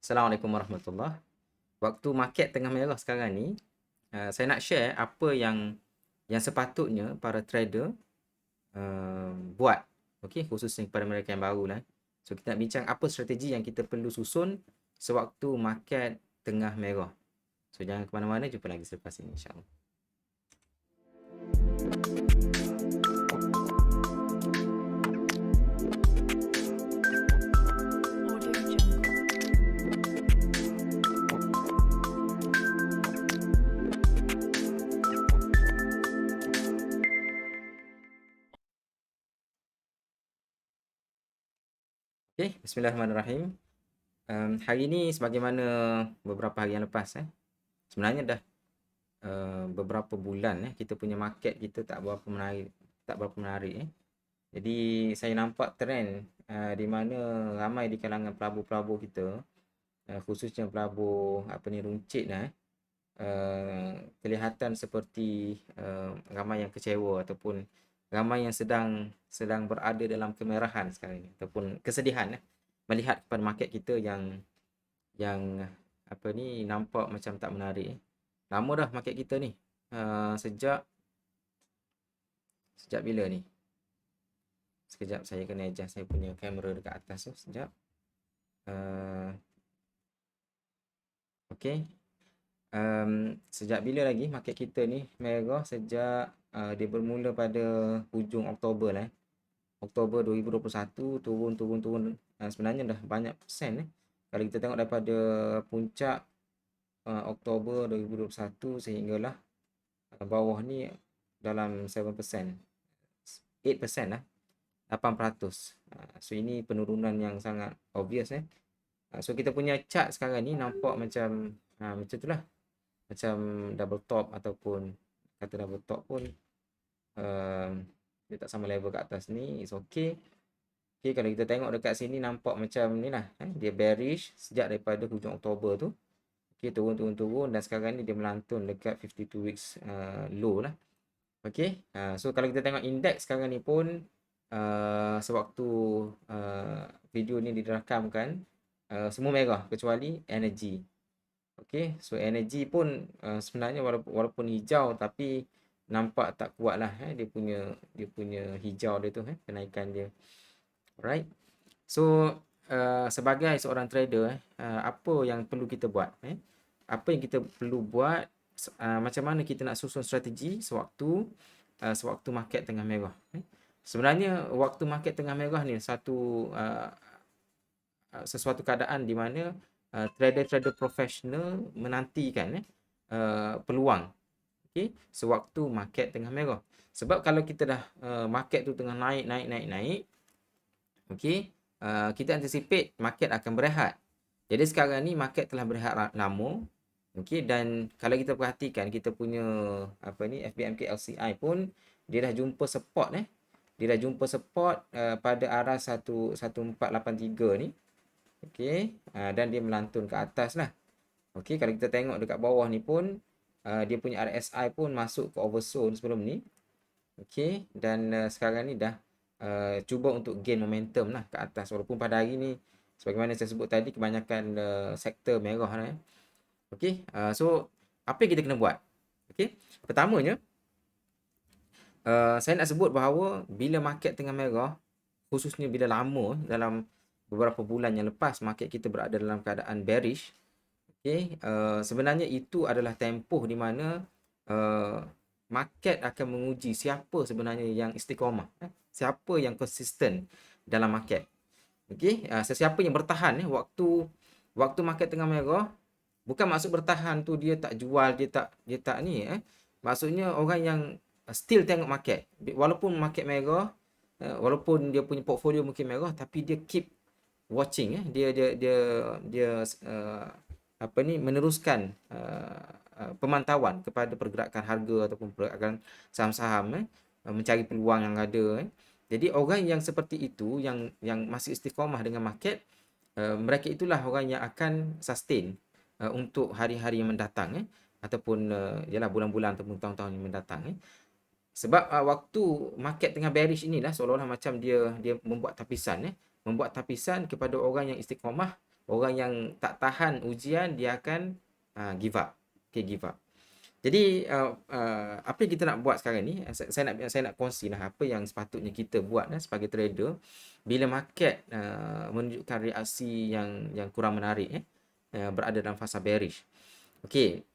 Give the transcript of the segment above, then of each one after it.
Assalamualaikum warahmatullahi. Waktu market tengah merah sekarang ni, saya nak share apa yang sepatutnya para trader buat. Okey, khususnya kepada mereka yang baru lah. So kita nak bincang apa strategi yang kita perlu susun sewaktu market tengah merah. So jangan ke mana-mana, jumpa lagi selepas ini insya-Allah. Audio Jungle. Okey, bismillahirrahmanirrahim. Hari ni sebagaimana beberapa hari yang lepas sebenarnya dah beberapa bulan kita punya market kita tak berapa menarik. Jadi saya nampak trend di mana ramai di kalangan pelabur-pelabur kita, khususnya pelabur runcit kelihatan seperti ramai yang kecewa ataupun ramai yang sedang berada dalam kemerahan sekarang ini ataupun kesedihan melihat kepada market kita yang nampak macam tak menarik. Lama dah market kita ni, sejak bila ni? Sekejap, saya kena adjust saya punya kamera dekat atas tu. Sekejap. Okey. Sejak bila lagi market kita ni merah? Sejak dia bermula pada hujung Oktober lah. Oktober 2021 turun. Sebenarnya dah banyak persen Kalau kita tengok daripada puncak Oktober 2021 sehinggalah bawah ni dalam 7%, 8% lah, 8%. So ini penurunan yang sangat obvious So kita punya chart sekarang ni nampak macam tu lah, macam double top ataupun kata double top pun dia tak sama level kat atas ni. It's okay. Okay, kalau kita tengok dekat sini nampak macam ni lah, dia bearish sejak daripada hujung Oktober tu. Okay, turun dan sekarang ni dia melantun dekat 52 weeks low lah. Okay, so kalau kita tengok indeks sekarang ni pun sewaktu video ni dirakamkan, semua merah kecuali energy. Okay, so energy pun sebenarnya walaupun hijau tapi nampak tak kuat lah dia punya hijau dia tu kenaikan dia. Alright, so sebagai seorang trader apa yang perlu kita buat apa yang kita perlu buat, macam mana kita nak susun strategi sewaktu market tengah merah. Sebenarnya waktu market tengah merah ni sesuatu keadaan di mana trader-trader profesional menantikan peluang sewaktu market tengah merah. Sebab kalau kita dah market tu tengah naik, kita anticipate market akan berehat. Jadi sekarang ni market telah berehat lama. Dan kalau kita perhatikan kita punya FBMK LCI pun dia dah jumpa support pada arah 1483 ni. Dan dia melantun ke atas lah. Kalau kita tengok dekat bawah ni pun dia punya RSI pun masuk ke oversold sebelum ni. Dan sekarang ni dah cuba untuk gain momentum lah ke atas, walaupun pada hari ni sebagaimana saya sebut tadi kebanyakan sektor merah lah. So apa yang kita kena buat? Pertamanya saya nak sebut bahawa bila market tengah merah, khususnya bila lama dalam beberapa bulan yang lepas market kita berada dalam keadaan bearish, sebenarnya itu adalah tempoh di mana market akan menguji siapa sebenarnya yang istiqamah, siapa yang konsisten dalam market. Sesiapa yang bertahan waktu market tengah merah. Bukan maksud bertahan tu dia tak jual, dia tak ni maksudnya orang yang still tengok market walaupun market merah, walaupun dia punya portfolio mungkin merah, tapi dia keep watching dia meneruskan pemantauan kepada pergerakan harga ataupun pergerakan saham-saham, mencari peluang yang ada. Jadi orang yang seperti itu yang masih istiqamah dengan market, mereka itulah orang yang akan sustain untuk hari-hari yang mendatang ataupun bulan-bulan ataupun tahun-tahun yang mendatang. Sebab waktu market tengah bearish inilah seolah-olah macam dia membuat tapisan kepada orang yang istiqamah Orang yang tak tahan ujian dia akan give up. Okay, give up. Jadi apa yang kita nak buat sekarang ni, saya nak kongsi lah apa yang sepatutnya kita buat sebagai trader bila market menunjukkan reaksi yang kurang menarik, berada dalam fasa bearish. Okey.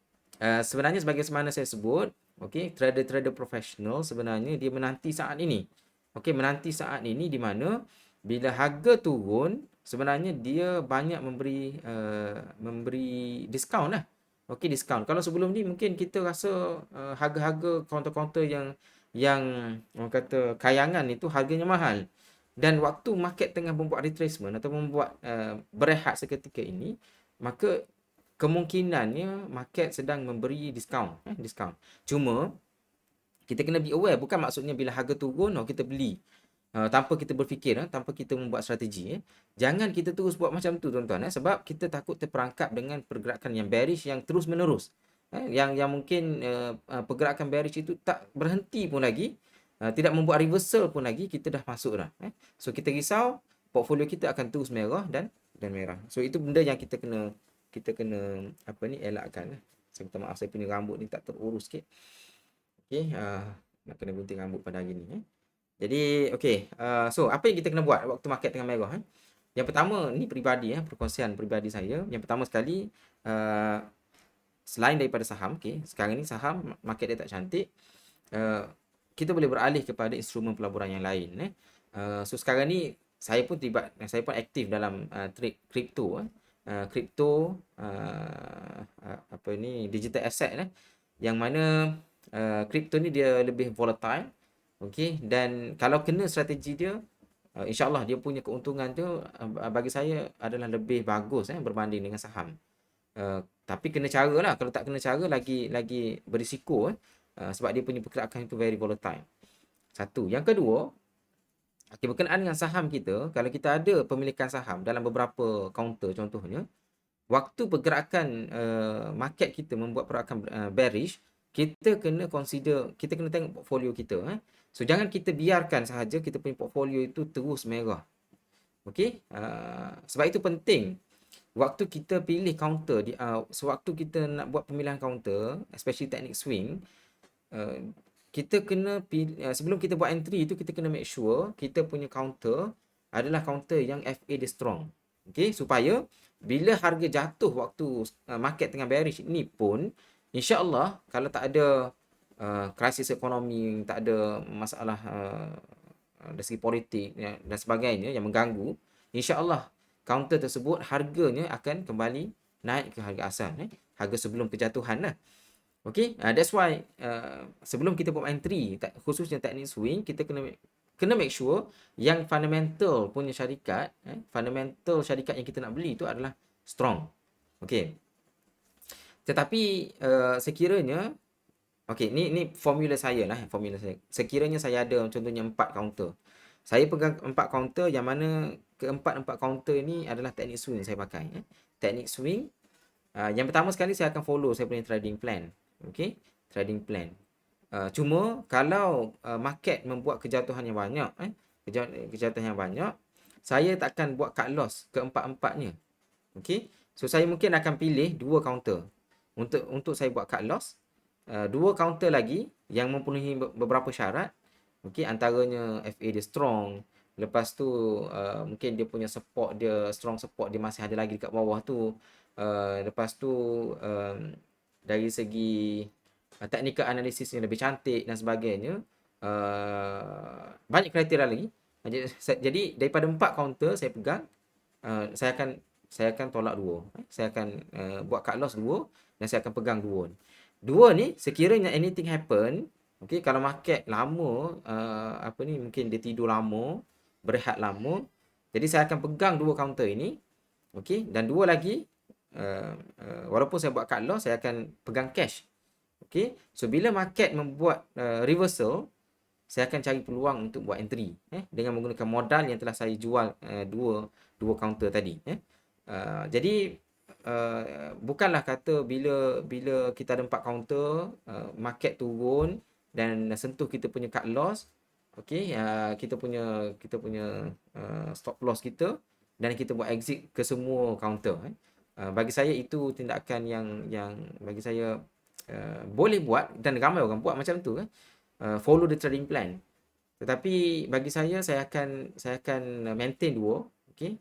Sebenarnya sebagaimana saya sebut, okey, trader-trader profesional sebenarnya dia menanti saat ini. Okey, menanti saat ini di mana bila harga turun sebenarnya dia banyak memberi diskaun lah. Okey, diskaun. Kalau sebelum ni mungkin kita rasa harga-harga kaunter-kaunter yang orang kata kayangan itu harganya mahal. Dan waktu market tengah membuat retracement atau membuat berehat seketika ini, maka kemungkinannya market sedang memberi diskaun, diskaun. Cuma kita kena be aware, bukan maksudnya bila harga turun kita beli. Tanpa kita berfikir, tanpa kita membuat strategi. Jangan kita terus buat macam tu tuan-tuan, sebab kita takut terperangkap dengan pergerakan yang bearish yang terus menerus. Yang mungkin pergerakan bearish itu tak berhenti pun lagi, tidak membuat reversal pun lagi, kita dah masuk dah. So kita risau portfolio kita akan terus merah dan merah. So itu benda yang kita kena elakkan. Saya minta maaf, saya punya rambut ni tak terurus sikit. Okey, nak kena gunting rambut pada hari ni. Jadi, okey. So, apa yang kita kena buat waktu market tengah merah? Yang pertama, ni peribadi, perkongsian peribadi saya. Yang pertama sekali, selain daripada saham, sekarang ni saham, market dia tak cantik. Kita boleh beralih kepada instrumen pelaburan yang lain. So, sekarang ni, saya pun aktif dalam trade kripto. Kripto, digital asset. Yang mana kripto ni dia lebih volatile. Okey, dan kalau kena strategi dia, insya-Allah dia punya keuntungan tu bagi saya adalah lebih bagus berbanding dengan saham. Tapi kena cara lah. Kalau tak kena cara lagi berisiko sebab dia punya pergerakan itu very volatile. Satu. Yang kedua, berkenaan dengan saham kita, kalau kita ada pemilikan saham dalam beberapa kaunter contohnya, waktu pergerakan market kita membuat pergerakan bearish, kita kena tengok portfolio kita. So jangan kita biarkan sahaja kita punya portfolio itu terus merah. Okey? Sebab itu penting waktu kita pilih counter, sewaktu kita nak buat pemilihan counter, especially teknik swing, kita kena sebelum kita buat entry itu kita kena make sure kita punya counter adalah counter yang FA dia strong. Okey, supaya bila harga jatuh waktu market tengah bearish ni pun, insya-Allah kalau tak ada krisis ekonomi, tak ada masalah dari segi politik dan sebagainya yang mengganggu, insya-Allah counter tersebut harganya akan kembali naik ke harga asal, harga sebelum kejatuhan lah. Okey, that's why sebelum kita buat entry, khususnya teknik swing, kita kena make sure yang fundamental punya syarikat, fundamental syarikat yang kita nak beli itu adalah strong. Okey. Tetapi sekiranya, okey, ni formula saya lah, formula saya. Sekiranya saya ada contohnya 4 counter. Saya pegang 4 counter yang mana keempat-empat counter ni adalah teknik swing saya pakai. Teknik swing, yang pertama sekali saya akan follow saya punya trading plan. Okey, trading plan. Cuma kalau market membuat kejatuhan yang banyak, kejatuhan yang banyak, saya takkan buat cut loss keempat-empatnya. Okey, so saya mungkin akan pilih 2 counter untuk saya buat cut loss. 2 counter lagi yang mempunyai beberapa syarat. Okey, antaranya FA dia strong. Lepas tu mungkin dia punya support dia, strong support dia masih ada lagi dekat bawah tu. Lepas tu dari segi technical analysis yang lebih cantik dan sebagainya. Banyak kriteria lagi. Jadi daripada 4 counter saya pegang, saya akan tolak 2. Saya akan buat cut loss 2 dan saya akan pegang 2. 2 ni sekiranya anything happen, okey, kalau market lama mungkin dia tidur lama, berehat lama, jadi saya akan pegang 2 counter ini. Okey, dan 2 lagi walaupun saya buat cut loss, saya akan pegang cash. Okey, so bila market membuat reversal, saya akan cari peluang untuk buat entry dengan menggunakan modal yang telah saya jual dua counter tadi. Jadi bukanlah kata bila kita ada 4 counter, market turun dan sentuh kita punya cut loss, okey, kita punya stop loss kita, dan kita buat exit ke semua counter. Bagi saya itu tindakan yang bagi saya boleh buat dan ramai orang buat macam tu. Follow the trading plan. Tetapi bagi saya akan maintain dua, okay?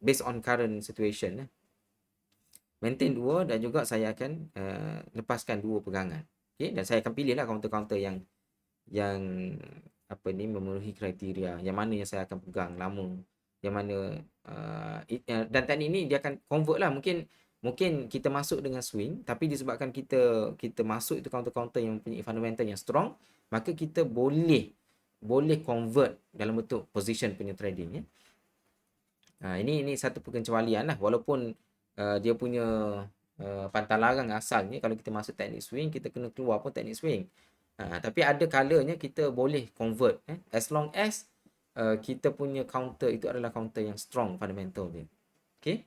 Based on current situation. Maintain dua dan juga saya akan lepaskan dua pegangan. Okay? Dan saya akan pilih lah counter-counter yang apa ni memenuhi kriteria, yang mana yang saya akan pegang lama, yang mana dan teknik ni dia akan convert lah. Mungkin kita masuk dengan swing, tapi disebabkan kita masuk itu counter-counter yang punya fundamental yang strong, maka kita boleh convert dalam bentuk position punya trading, ya. Ini satu pengecualian lah, walaupun dia punya pantang larang asalnya kalau kita masuk teknik swing, kita kena keluar pun teknik swing. Tapi ada kalanya kita boleh convert, as long as kita punya counter itu adalah counter yang strong fundamental dia. Okay.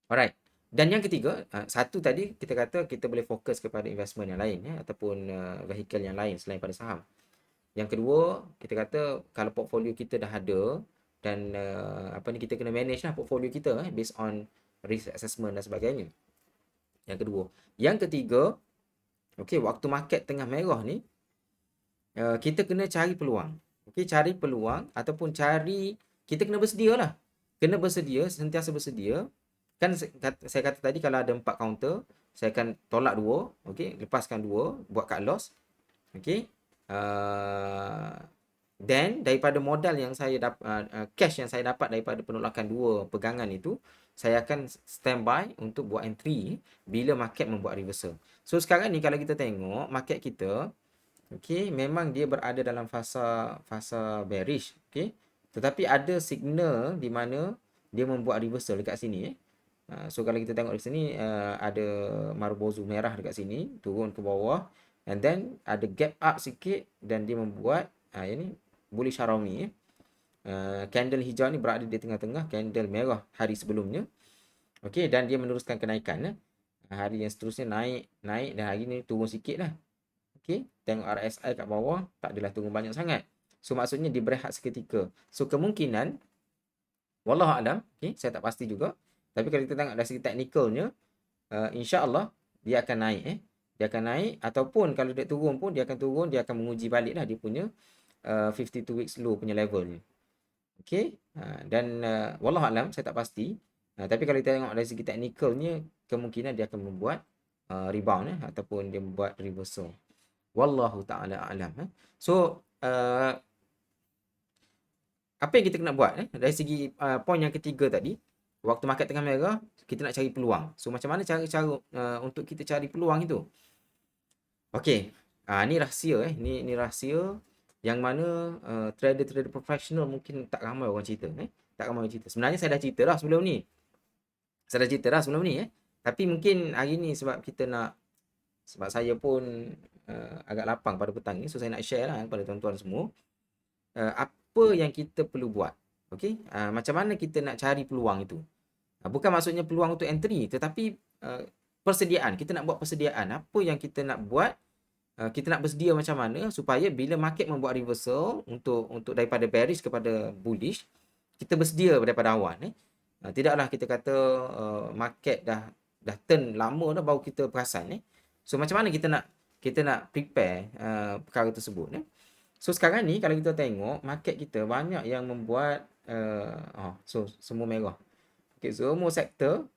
Alright. Dan yang ketiga, satu tadi kita kata kita boleh fokus kepada investment yang lain, ataupun vehicle yang lain selain pada saham. Yang kedua, kita kata kalau portfolio kita dah ada dan kita kena manage lah portfolio kita based on risk assessment dan sebagainya. Yang kedua. Yang ketiga, waktu market tengah merah ni, kita kena cari peluang. Cari peluang ataupun kita kena bersedia lah. Kena bersedia, sentiasa bersedia. Kan saya kata tadi kalau ada 4 counter, saya akan tolak 2, lepaskan 2, buat cut loss. Then daripada modal yang saya dapat, cash yang saya dapat daripada penolakan 2 pegangan itu, saya akan standby untuk buat entry bila market membuat reversal. So sekarang ni kalau kita tengok market kita, memang dia berada dalam fasa bearish, tetapi ada signal di mana dia membuat reversal dekat sini. So kalau kita tengok di sini, ada Marubozu merah dekat sini, turun ke bawah, and then ada gap up sikit dan dia membuat ini bullish Harami. Candle hijau ni berada di tengah-tengah candle merah hari sebelumnya. Dan dia meneruskan kenaikan. Hari yang seterusnya naik dan hari ni turun sikit lah. Tengok RSI kat bawah, tak adalah turun banyak sangat. So maksudnya dia berehat seketika. So kemungkinan, wallahu alam, saya tak pasti juga. Tapi kalau kita tengok dari segi teknikalnya, insya-Allah dia akan naik. Dia akan naik, ataupun kalau dia turun pun dia akan turun, dia akan menguji balik lah dia punya 52 weeks low punya level ni. Dan wallahu alam, saya tak pasti. Tapi kalau kita tengok dari segi teknikalnya, kemungkinan dia akan membuat rebound ataupun dia membuat reversal. Wallahu ta'ala alam. So apa yang kita kena buat dari segi poin yang ketiga tadi, waktu market tengah merah, kita nak cari peluang. So macam mana cara untuk kita cari peluang itu? Ni rahsia ni rahsia yang mana trader profesional mungkin tak ramai orang cerita. Tak ramai orang cerita. Sebenarnya saya dah cerita dah sebelum ni. Tapi mungkin hari ni sebab saya pun agak lapang pada petang ni, so saya nak share lah kepada tuan-tuan semua apa yang kita perlu buat. Macam mana kita nak cari peluang itu. Bukan maksudnya peluang untuk entry, tetapi persediaan. Kita nak buat persediaan. Apa yang kita nak buat, kita nak bersedia macam mana supaya bila market membuat reversal untuk daripada bearish kepada bullish, kita bersedia daripada awal. Tidaklah kita kata market dah turn lama dah baru kita perasan. So macam mana kita nak prepare perkara tersebut. So sekarang ni kalau kita tengok market kita banyak yang membuat so semua merah. Semua sektor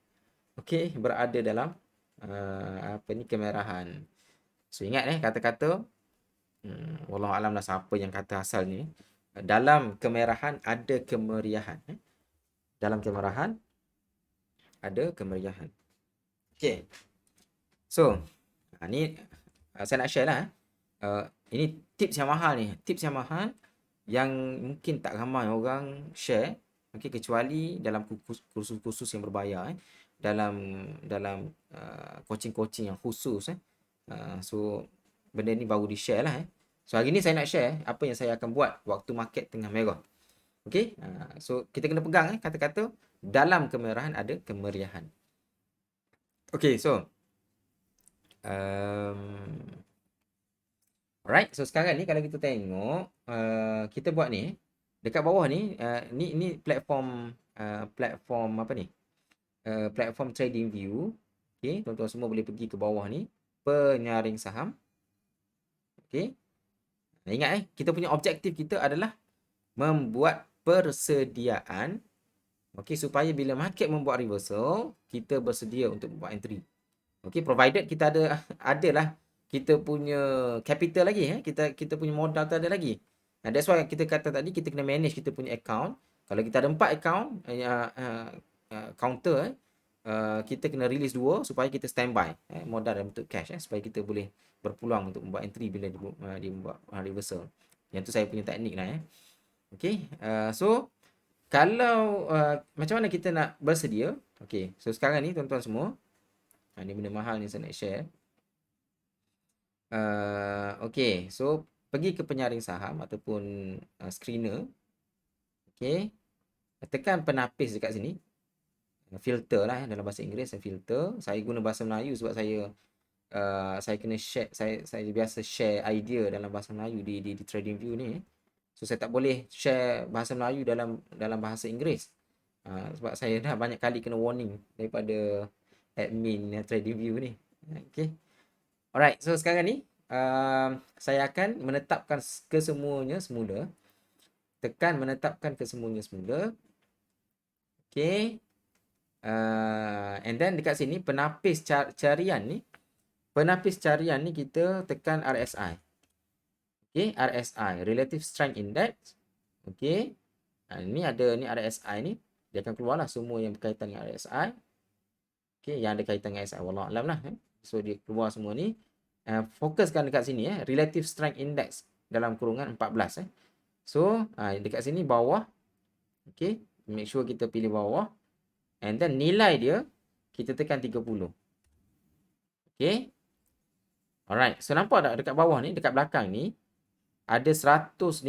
berada dalam kemerahan. So ingat kata-kata wallahu alam lah siapa yang kata asal ni. Dalam kemerahan ada kemeriahan. Dalam kemerahan ada kemeriahan. So ni saya nak share lah. Ini tips yang mahal ni. Tips yang mahal yang mungkin tak ramai orang share. Kecuali dalam kursus-kursus yang berbayar. Dalam coaching-coaching yang khusus. So benda ni baru di-share lah. So hari ni saya nak share apa yang saya akan buat waktu market tengah merah. So kita kena pegang kata-kata dalam kemerahan ada kemeriahan. So alright, so sekarang ni kalau kita tengok kita buat ni, dekat bawah ni, ni platform platform apa ni? Platform trading view. Okey, tuan-tuan semua boleh pergi ke bawah ni, penyaring saham. Okey. Ingat kita punya objektif kita adalah membuat persediaan, okey, supaya bila market membuat reversal, kita bersedia untuk membuat entry. Okey, provided kita adalah kita punya capital lagi, kita punya modal tu ada lagi. That's why kita kata tadi kita kena manage kita punya account. Kalau kita ada 4 account counter, kita kena release 2 supaya kita standby modal dalam bentuk cash supaya kita boleh berpeluang untuk membuat entry bila dia membuat reversal. Yang tu saya punya teknik lah. Okey, so kalau macam mana kita nak bersedia? Okey, so sekarang ni tuan-tuan semua, ni benda mahal ni saya nak share. Okey, so pergi ke penyaring saham ataupun screener. Okey, tekan penapis dekat sini. Filter lah dalam bahasa Inggeris, filter. Saya guna bahasa Melayu sebab saya kena share, saya biasa share idea dalam bahasa Melayu di TradingView ni. So saya tak boleh share bahasa Melayu dalam bahasa Inggeris. Sebab saya dah banyak kali kena warning daripada admin TradingView ni. Okey. Alright, so sekarang ni saya akan menetapkan kesemuanya semula. Tekan menetapkan kesemuanya semula. Okey. And then dekat sini penapis carian ni. Penapis carian ni kita tekan RSI. Okey, RSI, Relative Strength Index. Okey. Ni ada ni RSI ni. Dia akan keluarlah semua yang berkaitan dengan RSI. Okey, yang ada kaitan dengan RSI, wallah alam lah. So dia keluar semua ni. Fokuskan dekat sini Relative Strength Index dalam kurungan 14 So dekat sini bawah. Okey, make sure kita pilih bawah. And then nilai dia kita tekan 30. Okey. Alright, so nampak tak dekat bawah ni, dekat belakang ni ada 115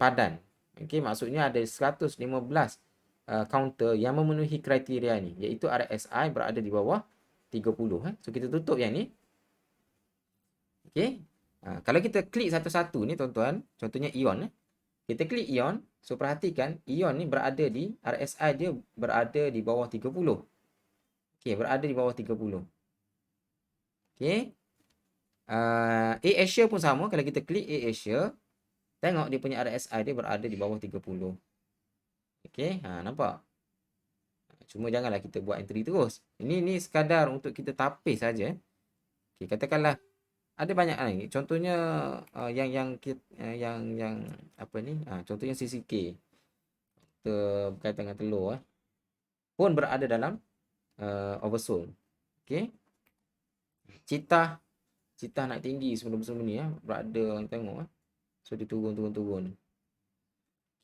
padan. Okey, maksudnya ada 115 counter yang memenuhi kriteria ni, iaitu RSI berada di bawah 30 So kita tutup yang ni. Okey. Kalau kita klik satu-satu ni tuan-tuan, contohnya Ion kita klik Ion, so perhatikan Ion ni berada di RSI dia berada di bawah 30. Okey, berada di bawah 30. Okey. A-Asia pun sama, kalau kita klik A-Asia, tengok dia punya RSI dia berada di bawah 30. Okey, nampak? Cuma janganlah kita buat entry terus. Ini sekadar untuk kita tapis saja. Okey, katakanlah ada banyak lagi. Contohnya yang apa ni? Contohnya CCK. Berkaitan dengan telur pun berada dalam oversold. Okey. Citah naik tinggi sebelum ni berada, tengok so dia turun.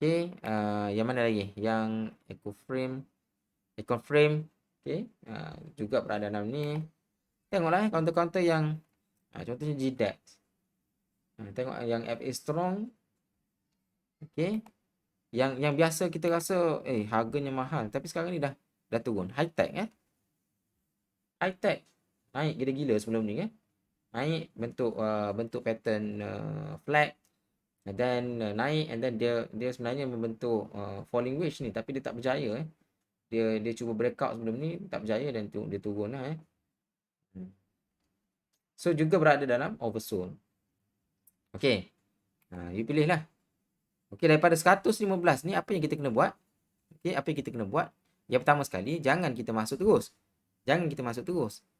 Okey, yang mana lagi? Yang Ecoframe. Okey, juga berada dalam ni. Tengoklah counter-counter yang contohnya GDAX. Tengok yang FA Strong. Okey. Yang biasa kita rasa harganya mahal, tapi sekarang ni dah turun. High-tech High-tech naik gila-gila sebelum ni Naik bentuk pattern flat, and then naik, and then dia sebenarnya membentuk falling wedge ni, tapi dia tak berjaya dia cuba breakout sebelum ni, tak berjaya, dan dia turun lah So juga berada dalam oversold. Okey. You pilih lah. Okey, daripada 115 ni apa yang kita kena buat? Okey, apa yang kita kena buat? Yang pertama sekali, jangan kita masuk terus.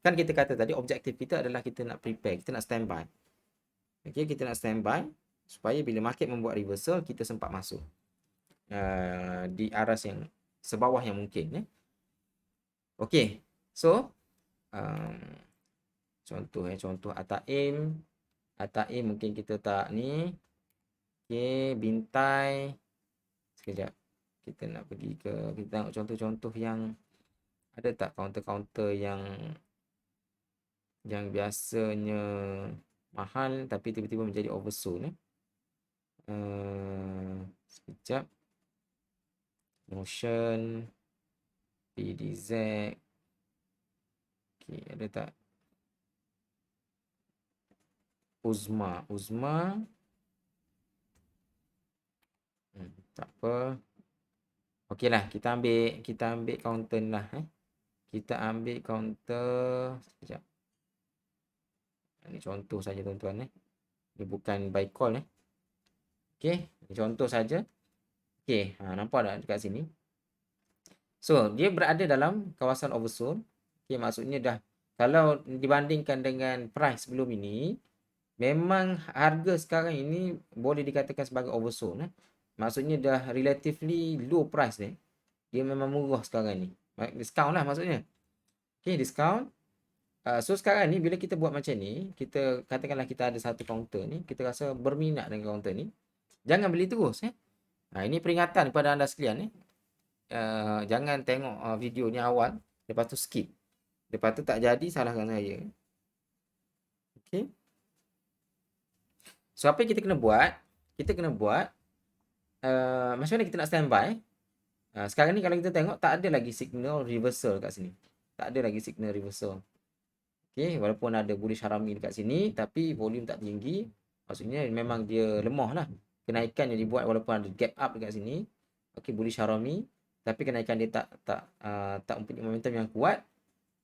Kan kita kata tadi objektif kita adalah kita nak prepare, kita nak standby. Okey, kita nak standby supaya bila market membuat reversal, kita sempat masuk di aras yang sebawah yang mungkin. Okey, so contoh Ataim mungkin kita tak ni. Okey, Bintai. Sekejap. Kita nak pergi ke, kita tengok contoh-contoh yang ada tak counter-counter yang biasanya mahal tapi tiba-tiba menjadi oversold sekejap. Notion, PDZ. Okey, ada tak? Uzma. Tak apa. Okeylah, kita ambil counter ni lah Kita ambil counter sekejap. Ini contoh saja tuan-tuan Ini bukan by call Okey, ini contoh saja. Okey, nampak tak dekat sini? So, dia berada dalam kawasan oversold. Okey, maksudnya dah kalau dibandingkan dengan price sebelum ini, memang harga sekarang ini boleh dikatakan sebagai oversold Maksudnya dah relatively low price ni. Dia memang murah sekarang ni. Discount lah maksudnya. Okey, discount. So sekarang ni bila kita buat macam ni, kita katakanlah kita ada satu counter ni, kita rasa berminat dengan counter ni, jangan beli terus ini peringatan kepada anda sekalian jangan tengok video ni awal, lepas tu skip. Lepas tu tak jadi, salahkan saya. Okey. So apa yang kita kena buat? Kita kena buat macam mana kita nak standby? Sekarang ni kalau kita tengok tak ada lagi signal reversal kat sini. Tak ada lagi signal reversal. Okey, walaupun ada bullish harami dekat sini, tapi volume tak tinggi. Maksudnya memang dia lemah lah. Kenaikan yang dibuat walaupun ada gap up dekat sini. Okey, bullish harami, tapi kenaikan dia tak mempunyai momentum yang kuat.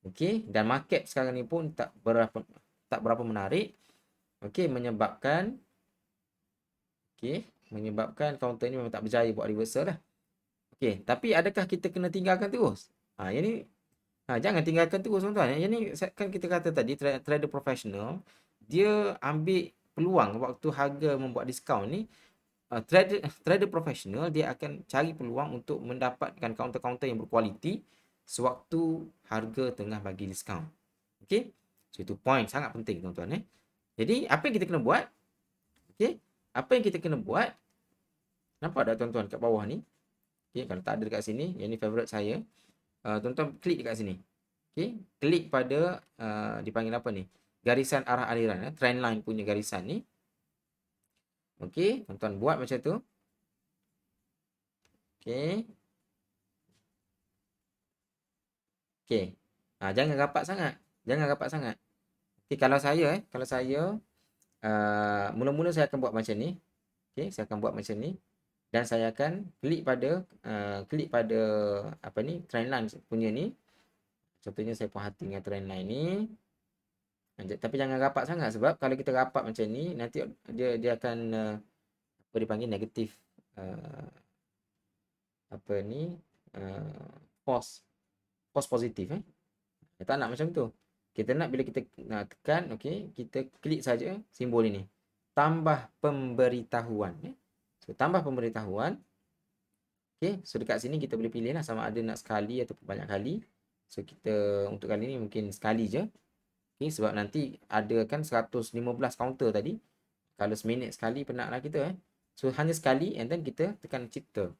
Okey, dan market sekarang ni pun tak berapa menarik. Okey, menyebabkan counter ni memang tak berjaya buat reversal lah. Okey, tapi adakah kita kena tinggalkan terus? Yang ni jangan tinggalkan terus tuan-tuan. Yang ni kan kita kata tadi, trader profesional, dia ambil peluang waktu harga membuat diskaun ni. Trader profesional dia akan cari peluang untuk mendapatkan counter-counter yang berkualiti sewaktu harga tengah bagi diskaun. Okey? So itu point sangat penting tuan-tuan Jadi apa yang kita kena buat? Okey? Apa yang kita kena buat? Nampak tak tuan-tuan kat bawah ni? Okey, kalau tak ada dekat sini, yang ni favorite saya. Tuan-tuan klik dekat sini. Okey, klik pada dipanggil apa ni? Garisan arah aliran trend line punya garisan ni. Okey, tuan-tuan buat macam tu. Okey. Okey. Jangan rapat sangat. Jangan rapat sangat. Okey, kalau saya mula-mula saya akan buat macam ni. Okey, saya akan buat macam ni dan saya akan klik pada apa ni? Trend line punya ni. Contohnya saya puas hati dengan trend line ni. Tapi jangan rapat sangat sebab kalau kita rapat macam ni nanti dia akan apa dipanggil negatif apa ni false positif kita tak nak macam tu. Kita nak bila kita nak tekan kita klik saja simbol ini tambah pemberitahuan so tambah pemberitahuan. So dekat sini kita boleh pilih lah sama ada nak sekali ataupun banyak kali. So kita untuk kali ni mungkin sekali je. Sebab nanti ada kan 115 counter tadi. Kalau seminit sekali penatlah kita So hanya sekali and then kita tekan cipta.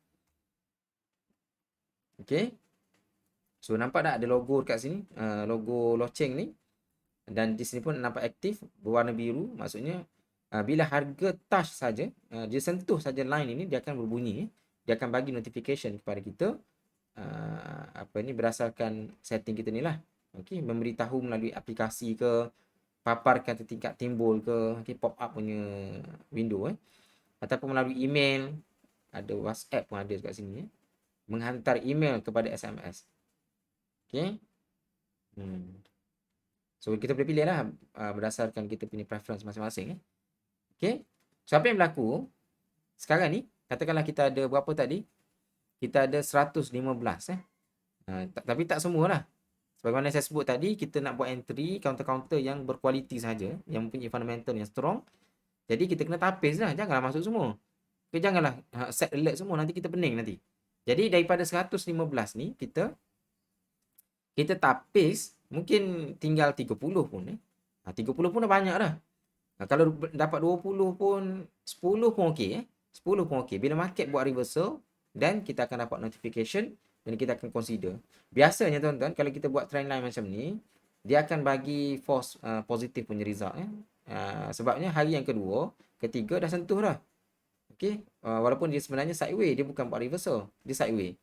So nampak tak ada logo dekat sini, logo loceng ni. Dan di sini pun nampak aktif berwarna biru, maksudnya bila harga touch saja, dia sentuh saja line ini dia akan berbunyi. Dia akan bagi notification kepada kita berdasarkan setting kita ni lah. Memberitahu melalui aplikasi ke, paparkan tingkat timbul ke, pop up punya window ataupun melalui email, ada WhatsApp pun ada dekat sini menghantar email kepada SMS. So kita boleh pilih lah berdasarkan kita punya preference masing-masing So apa yang berlaku sekarang ni, katakanlah kita ada berapa tadi, kita ada 115 tapi tak semualah. Sebagaimana saya sebut tadi, kita nak buat entry counter-counter yang berkualiti saja, yang mempunyai fundamental yang strong. Jadi kita kena tapis lah, janganlah masuk semua. Janganlah set alert semua, nanti kita pening nanti. Jadi daripada 115 ni kita tapis mungkin tinggal 30 pun 30 pun dah banyak dah. Kalau dapat 20 pun 10 pun okey 10 pun okey. Bila market buat reversal dan kita akan dapat notification dan kita akan consider. Biasanya tuan-tuan kalau kita buat trend line macam ni, dia akan bagi false positif punya result sebabnya hari yang kedua, ketiga dah sentuh dah. Walaupun dia sebenarnya sideway, dia bukan buat reversal, dia sideway.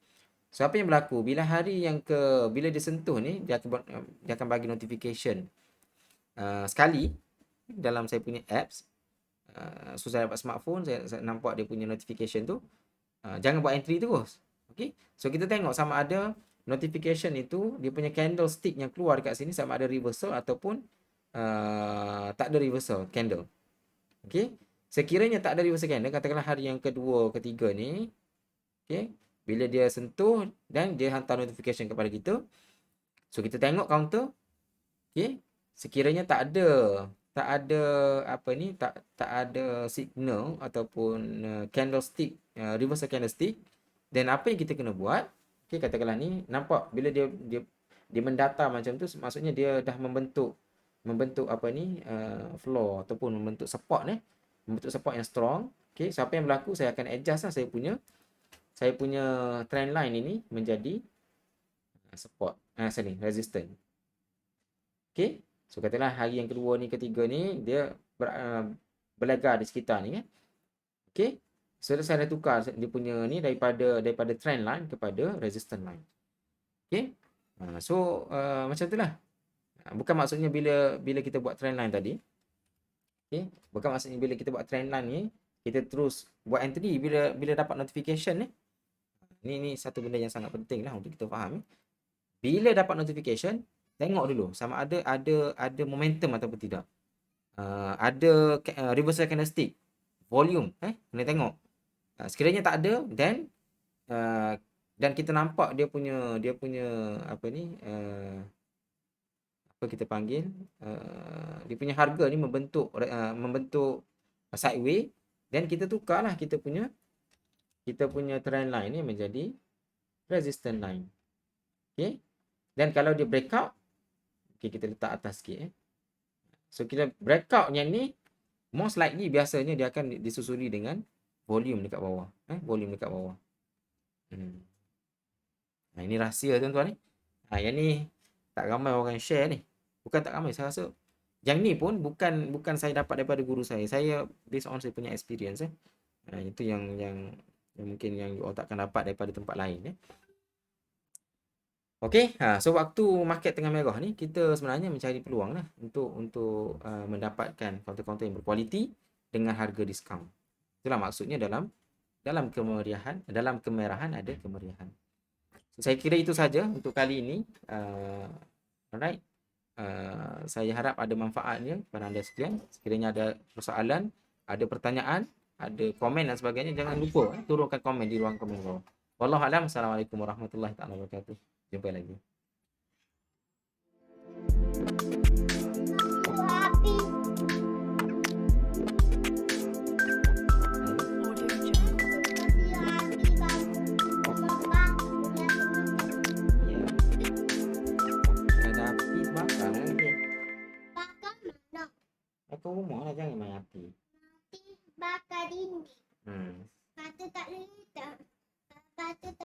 So apa yang berlaku bila bila dia sentuh ni, dia akan bagi notification sekali dalam saya punya apps. So saya dapat smartphone, saya nampak dia punya notification tu. Jangan buat entry terus. Okey. So kita tengok sama ada notification itu dia punya candlestick yang keluar dekat sini sama ada reversal ataupun tak ada reversal candle. Okey. Sekiranya tak ada reversal candle, katakanlah hari yang kedua, ketiga ni, okey, bila dia sentuh dan dia hantar notification kepada kita. So kita tengok counter. Okey. Sekiranya tak ada apa ni, tak ada signal ataupun candlestick, reversal candlestick, then apa yang kita kena buat? Okey, katakanlah ni nampak bila dia mendata macam tu, maksudnya dia dah membentuk apa ni, floor ataupun membentuk support membentuk support yang strong. Okey, so apa yang berlaku, saya akan adjust lah saya punya trend line ini menjadi support, resistance. Okey. So katakanlah hari yang kedua ni, ketiga ni dia berlaga di sekitar ni kan. Okey. So saya dah tukar dia punya ni daripada trend line kepada resistance line. Okey. So macam itulah. Bukan maksudnya bila kita buat trend line tadi. Okey. Bukan maksudnya bila kita buat trend line ni kita terus buat entry bila dapat notification ni. Ni satu benda yang sangat penting lah untuk kita faham. Bila dapat notification, tengok dulu sama ada momentum ataupun tidak. Ada reversal candlestick, volume, kena tengok. Sekiranya tak ada, dan kita nampak dia punya apa ni, apa kita panggil, dia punya harga ni membentuk sideway, dan kita tukarlah kita punya trend line ni menjadi resistance line. Okey. Dan kalau dia breakout, okay, kita letak atas sikit. So kita breakout yang ni most likely biasanya dia akan disusuli dengan volume dekat bawah. Volume dekat bawah. Ini rahsia tuan-tuan ni. Yang ni tak ramai orang share ni. Bukan tak ramai, saya rasa yang ni pun bukan saya dapat daripada guru saya. Saya based on saya punya experience. Itu yang mungkin yang you all takkan dapat daripada tempat lain. Okey, so waktu market tengah merah ni kita sebenarnya mencari peluang lah untuk mendapatkan counter-counter yang berkualiti dengan harga diskaun. Itulah maksudnya dalam kemerahan ada kemeriahan. So, saya kira itu saja untuk kali ini. Alright. Saya harap ada manfaatnya kepada anda sekalian. Sekiranya ada persoalan, ada pertanyaan, ada komen dan sebagainya, jangan lupa turunkan komen di ruang komen bawah. Wallahualam. Assalamualaikum warahmatullahi wabarakatuh. Jumpa lagi. Audio Jungle. Ada api bakar lagi. Bakar mana? Bakar rumah lah, jangan main api. Bakar dinding. Hmm. Kata tak boleh